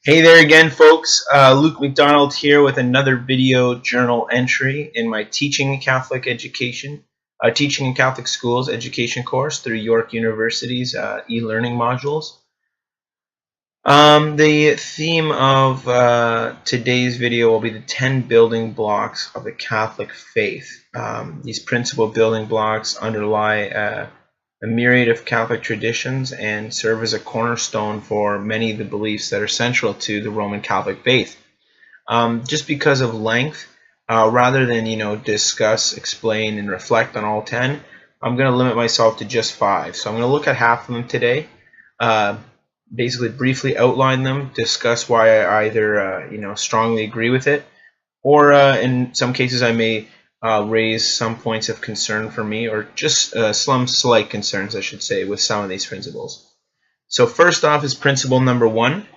Hey there again, folks. Luke McDonald here with another video journal entry in my Teaching in Catholic Education, Teaching in Catholic Schools education course through York University's e-learning modules. The theme of today's video will be the 10 building blocks of the Catholic faith. These principal building blocks underlie a myriad of Catholic traditions and serve as a cornerstone for many of the beliefs that are central to the Roman Catholic faith. Just because of length, rather than discuss, explain, and reflect on all 10, I'm going to limit myself to just 5. So I'm going to look at half of them today. Basically briefly outline them, discuss why I either strongly agree with it, or in some cases I may raise some points of concern for me, or just some slight concerns, I should say, with some of these principles. So first off is principle number 1,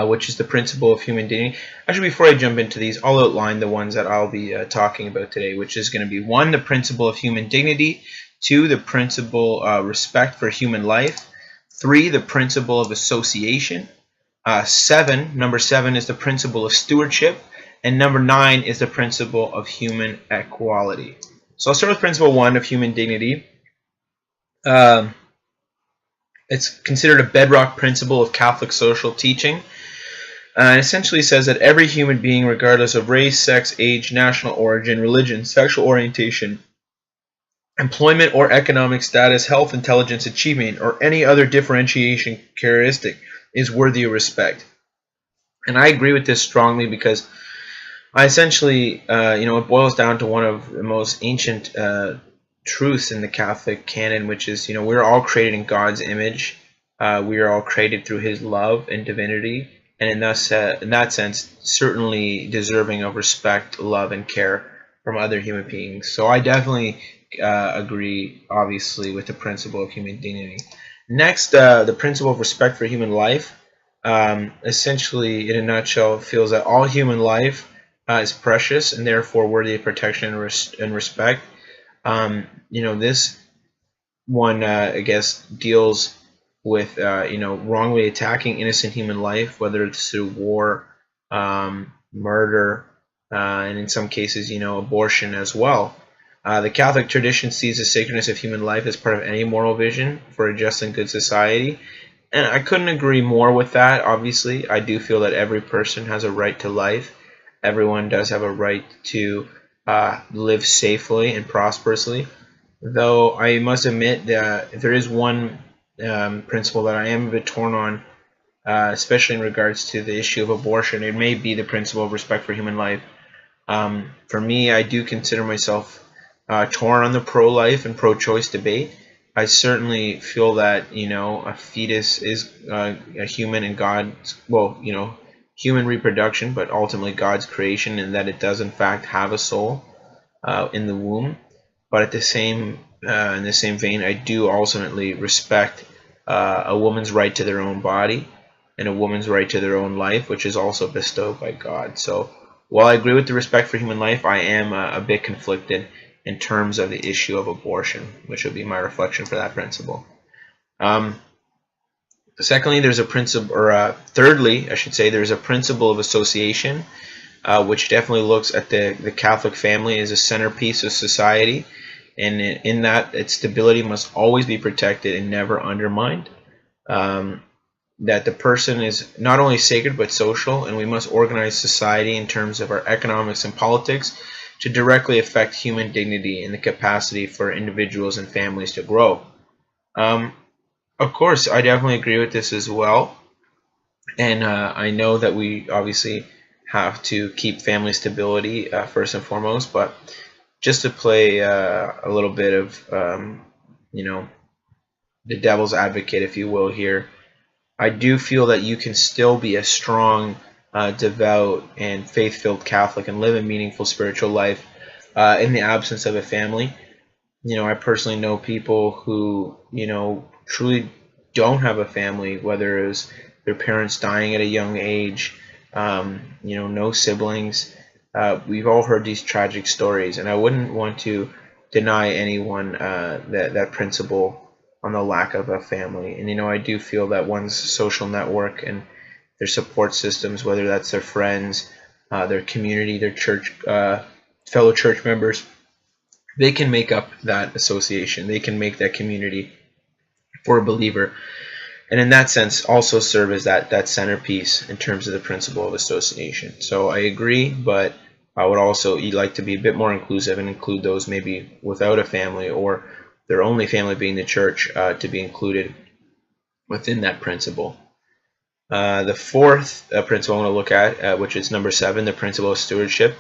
which is the principle of human dignity. Actually, before I jump into these, I'll outline the ones that I'll be talking about today, which is going to be 1, the principle of human dignity; 2, the principle respect for human life; 3, the principle of association; number 7 is the principle of stewardship; and number 9 is the principle of human equality. So I'll start with principle 1 of human dignity. It's considered a bedrock principle of Catholic social teaching. It essentially says that every human being, regardless of race, sex, age, national origin, religion, sexual orientation, employment or economic status, health, intelligence, achievement, or any other differentiation characteristic, is worthy of respect. And I agree with this strongly because I essentially, it boils down to one of the most ancient truths in the Catholic canon, which is, we're all created in God's image. We are all created through His love and divinity, and in that sense, certainly deserving of respect, love, and care from other human beings. So I definitely agree, obviously, with the principle of human dignity. Next, the principle of respect for human life. Essentially, in a nutshell, feels that all human life is precious and therefore worthy of protection and respect. This one, I guess, deals with wrongly attacking innocent human life, whether it's through war, murder, and in some cases, abortion as well. The Catholic tradition sees the sacredness of human life as part of any moral vision for a just and good society. And I couldn't agree more with that. Obviously, I do feel that every person has a right to life. Everyone does have a right to live safely and prosperously. Though I must admit that if there is one principle that I am a bit torn on, especially in regards to the issue of abortion, it may be the principle of respect for human life. For me, I do consider myself torn on the pro-life and pro-choice debate. I certainly feel that a fetus is a human and God's, human reproduction, but ultimately God's creation, and that it does in fact have a soul in the womb. But at the same in the same vein, I do ultimately respect a woman's right to their own body and a woman's right to their own life, which is also bestowed by God. So while I agree with the respect for human life, I am a bit conflicted in terms of the issue of abortion, which would be my reflection for that principle. Secondly, there's a principle, or thirdly, I should say, there's a principle of association, which definitely looks at the Catholic family as a centerpiece of society, and in that its stability must always be protected and never undermined. That the person is not only sacred but social, and we must organize society in terms of our economics and politics to directly affect human dignity and the capacity for individuals and families to grow. Of course, I definitely agree with this as well, and I know that we obviously have to keep family stability first and foremost, but just to play a little bit of, the devil's advocate, if you will, here, I do feel that you can still be a strong, devout, and faith-filled Catholic and live a meaningful spiritual life in the absence of a family. I personally know people who, truly don't have a family, whether it was their parents dying at a young age, no siblings. We've all heard these tragic stories, and I wouldn't want to deny anyone that principle on the lack of a family. And I do feel that one's social network and their support systems, whether that's their friends, their community, their church, fellow church members. They can make up that association. They can make that community for a believer, and in that sense also serve as that centerpiece in terms of the principle of association. So I agree, but I would also like to be a bit more inclusive and include those maybe without a family or their only family being the church to be included within that principle. The fourth principle I want to look at, which is number 7, the principle of stewardship,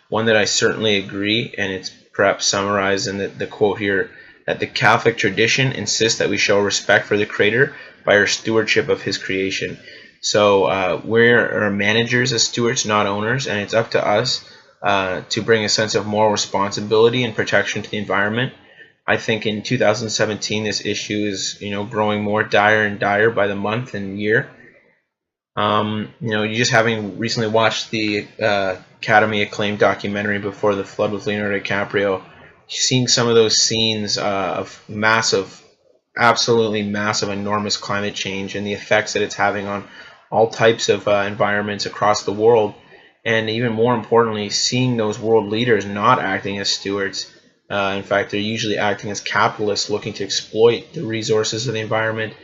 one that I certainly agree, and it's perhaps summarized in the quote here, that the Catholic tradition insists that we show respect for the Creator by our stewardship of His creation. So we're managers as stewards, not owners, and it's up to us to bring a sense of moral responsibility and protection to the environment. I think in 2017 this issue is growing more dire and dire by the month and year. You just having recently watched the Academy acclaimed documentary Before the Flood with Leonardo DiCaprio, seeing some of those scenes of massive, absolutely massive, enormous climate change and the effects that it's having on all types of environments across the world, and even more importantly, seeing those world leaders not acting as stewards. In fact, they're usually acting as capitalists looking to exploit the resources of the environment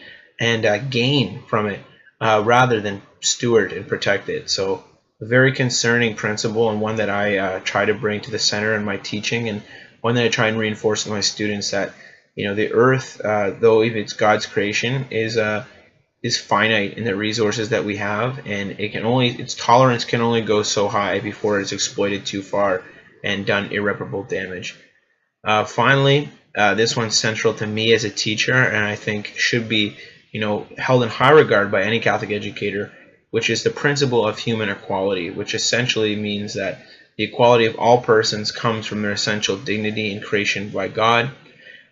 and gain from it rather than steward and protect it. So a very concerning principle, and one that I try to bring to the center in my teaching, and one that I try and reinforce with my students, that the earth, though it's God's creation, is finite in the resources that we have, and its tolerance can only go so high before it's exploited too far and done irreparable damage. Finally, this one's central to me as a teacher, and I think should be held in high regard by any Catholic educator, which is the principle of human equality, which essentially means that the equality of all persons comes from their essential dignity and creation by God.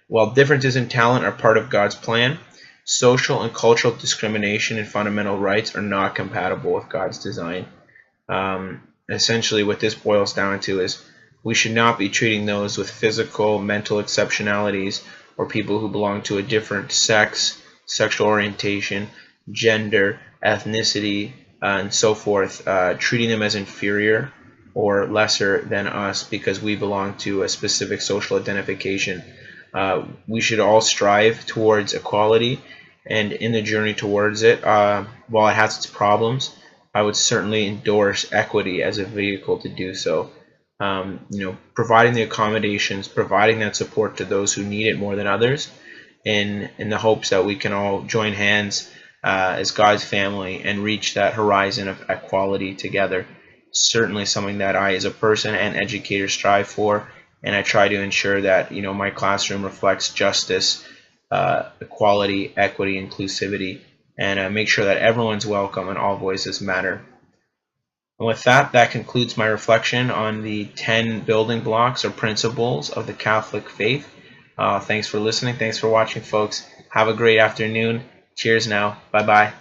While differences in talent are part of God's plan, social and cultural discrimination and fundamental rights are not compatible with God's design. Essentially, what this boils down to is we should not be treating those with physical, mental exceptionalities, or people who belong to a different sex, sexual orientation, gender, ethnicity, and so forth, treating them as inferior or lesser than us because we belong to a specific social identification. We should all strive towards equality, and in the journey towards it, while it has its problems, I would certainly endorse equity as a vehicle to do so. Providing the accommodations, providing that support to those who need it more than others, in the hopes that we can all join hands as God's family and reach that horizon of equality together. Certainly something that I, as a person and educator, strive for, and I try to ensure that my classroom reflects justice, equality, equity, inclusivity, and make sure that everyone's welcome and all voices matter. And with that, that concludes my reflection on the 10 building blocks or principles of the Catholic faith. Thanks for listening. Thanks for watching, folks. Have a great afternoon. Cheers now. Bye-bye.